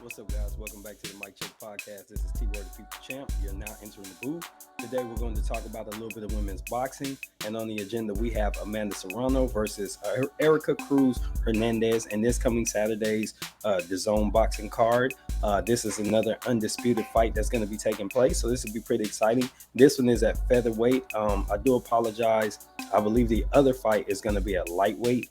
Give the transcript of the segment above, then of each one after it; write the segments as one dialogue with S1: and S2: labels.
S1: What's up, guys? Welcome back to the Mike Check Podcast. This is T Word the People Champ. You're now entering the booth. Today, we're going to talk about a little bit of women's boxing. And on the agenda, we have Amanda Serrano versus Erica Cruz Hernandez. And this coming Saturday's the Zone boxing card. This is another undisputed fight that's going to be taking place. So this will be pretty exciting. This one is at featherweight. I do apologize. I believe the other fight is going to be at lightweight.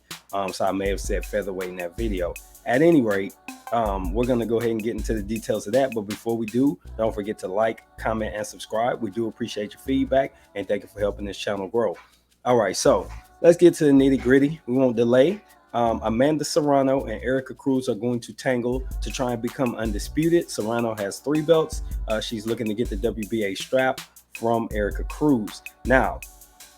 S1: So I may have said featherweight in that video. At any rate, we're going to go ahead and get into the details of that. But before we do, don't forget to like, comment, and subscribe. We do appreciate your feedback, and thank you for helping this channel grow. All right, so let's get to the nitty gritty. We won't delay. Amanda Serrano and Erica Cruz are going to tangle to try and become undisputed. Serrano has 3 belts. She's looking to get the WBA strap from Erica Cruz. Now,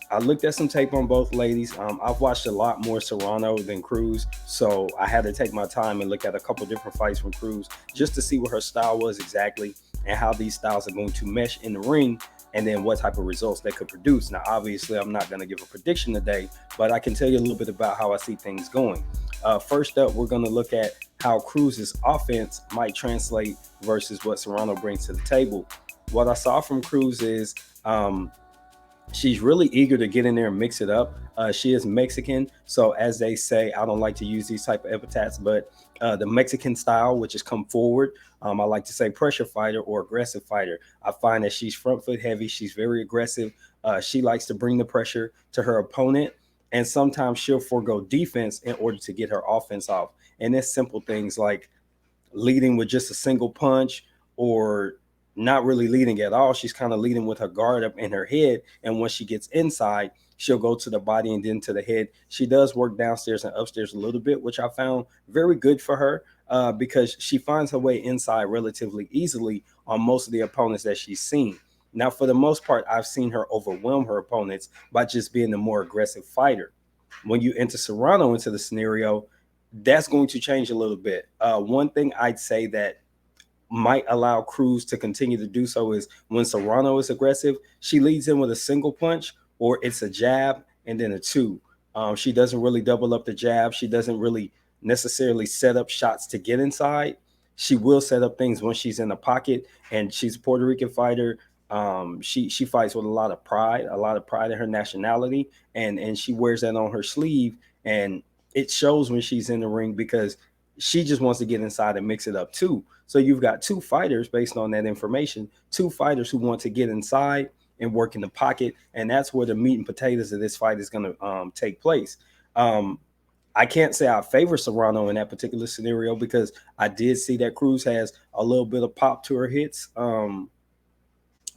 S1: I looked at some tape on both ladies. I've watched a lot more Serrano than Cruz, so I had to take my time and look at a couple different fights from Cruz just to see what her style was exactly and how these styles are going to mesh in the ring, and then what type of results they could produce. Now, obviously, I'm not going to give a prediction today, but I can tell you a little bit about how I see things going. First up, we're going to look at how Cruz's offense might translate versus what Serrano brings to the table. What I saw from Cruz is she's really eager to get in there and mix it up. She is Mexican, so as they say, I don't like to use these type of epithets, but the Mexican style, which is come forward, I like to say pressure fighter or aggressive fighter. I find that she's front foot heavy. She's very aggressive. She likes to bring the pressure to her opponent, and sometimes she'll forego defense in order to get her offense off. And it's simple things like leading with just a single punch, or not really leading at all. She's kind of leading with her guard up in her head. And once she gets inside, she'll go to the body and then to the head. She does work downstairs and upstairs a little bit, which I found very good for her because she finds her way inside relatively easily on most of the opponents that she's seen. Now, for the most part, I've seen her overwhelm her opponents by just being the more aggressive fighter. When you enter Serrano into the scenario, that's going to change a little bit. One thing I'd say that might allow Cruz to continue to do so is when Serrano is aggressive, she leads in with a single punch, or it's a jab and then a 2. She doesn't really double up the jab. She doesn't really necessarily set up shots to get inside. She will set up things when she's in the pocket, and she's a Puerto Rican fighter. She fights with a lot of pride in her nationality, and she wears that on her sleeve, and it shows when she's in the ring because she just wants to get inside and mix it up too. So you've got 2 fighters based on that information, 2 fighters who want to get inside and work in the pocket. And that's where the meat and potatoes of this fight is going to take place. I can't say I favor Serrano in that particular scenario because I did see that Cruz has a little bit of pop to her hits.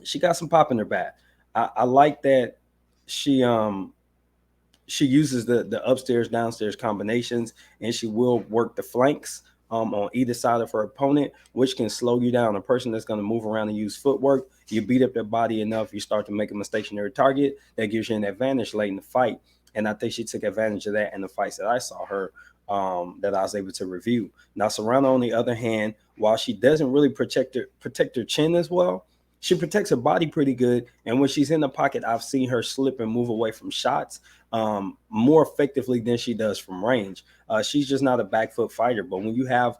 S1: She got some pop in her bat. I like that she uses the upstairs downstairs combinations, and she will work the flanks on either side of her opponent, which can slow you down. A person that's going to move around and use footwork, you beat up their body enough, you start to make them a stationary target. That gives you an advantage late in the fight, and I think she took advantage of that in the fights that I saw her that I was able to review. Now, Serrano, on the other hand, while she doesn't really protect her chin as well, she protects her body pretty good. And when she's in the pocket, I've seen her slip and move away from shots more effectively than she does from range. She's just not a back foot fighter. But when you have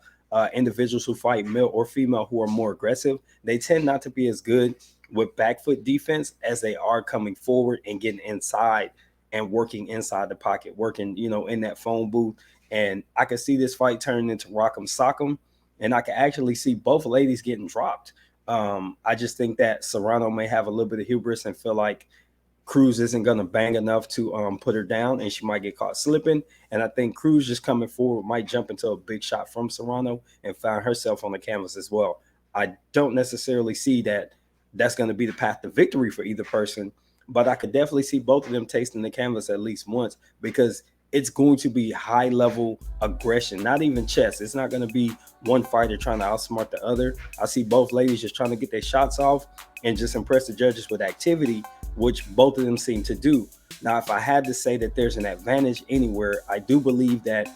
S1: individuals who fight male or female who are more aggressive, they tend not to be as good with back foot defense as they are coming forward and getting inside and working inside the pocket, working, in that phone booth. And I could see this fight turning into rock'em sock'em, and I can actually see both ladies getting dropped. I just think that Serrano may have a little bit of hubris and feel like Cruz isn't going to bang enough to put her down, and she might get caught slipping. And I think Cruz just coming forward might jump into a big shot from Serrano and find herself on the canvas as well. I don't necessarily see that that's going to be the path to victory for either person, but I could definitely see both of them tasting the canvas at least once, because it's going to be high level aggression, not even chess. It's not going to be one fighter trying to outsmart the other. I see both ladies just trying to get their shots off and just impress the judges with activity, which both of them seem to do. Now, if I had to say that there's an advantage anywhere, I do believe that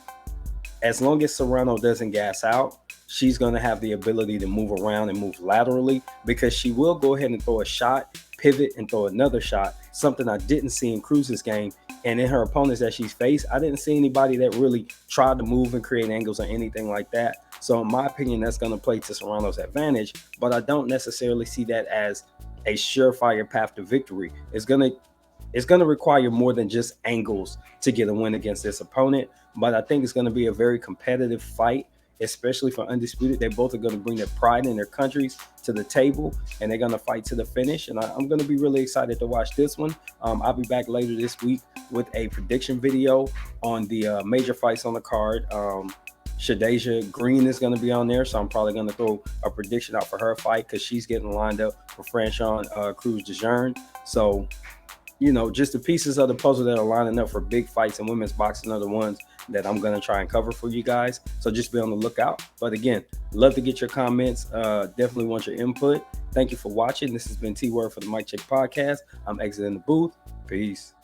S1: as long as Serrano doesn't gas out, she's going to have the ability to move around and move laterally, because she will go ahead and throw a shot, pivot, and throw another shot, something I didn't see in Cruz's game. And in her opponents that she's faced, I didn't see anybody that really tried to move and create angles or anything like that. So in my opinion, that's going to play to Serrano's advantage, but I don't necessarily see that as a surefire path to victory. It's going to require more than just angles to get a win against this opponent, but I think it's going to be a very competitive fight, especially for Undisputed. They both are going to bring their pride in their countries to the table, and they're going to fight to the finish, and I'm going to be really excited to watch this one. I'll be back later this week with a prediction video on the major fights on the card. Shadasia Green is going to be on there, so I'm probably going to throw a prediction out for her fight because she's getting lined up for Franchon Cruz DeJean. So, just the pieces of the puzzle that are lining up for big fights in women's boxing are the ones that I'm going to try and cover for you guys. So just be on the lookout. But again, love to get your comments. Definitely want your input. Thank you for watching. This has been T-Word for the Mic Check Podcast. I'm exiting the booth. Peace.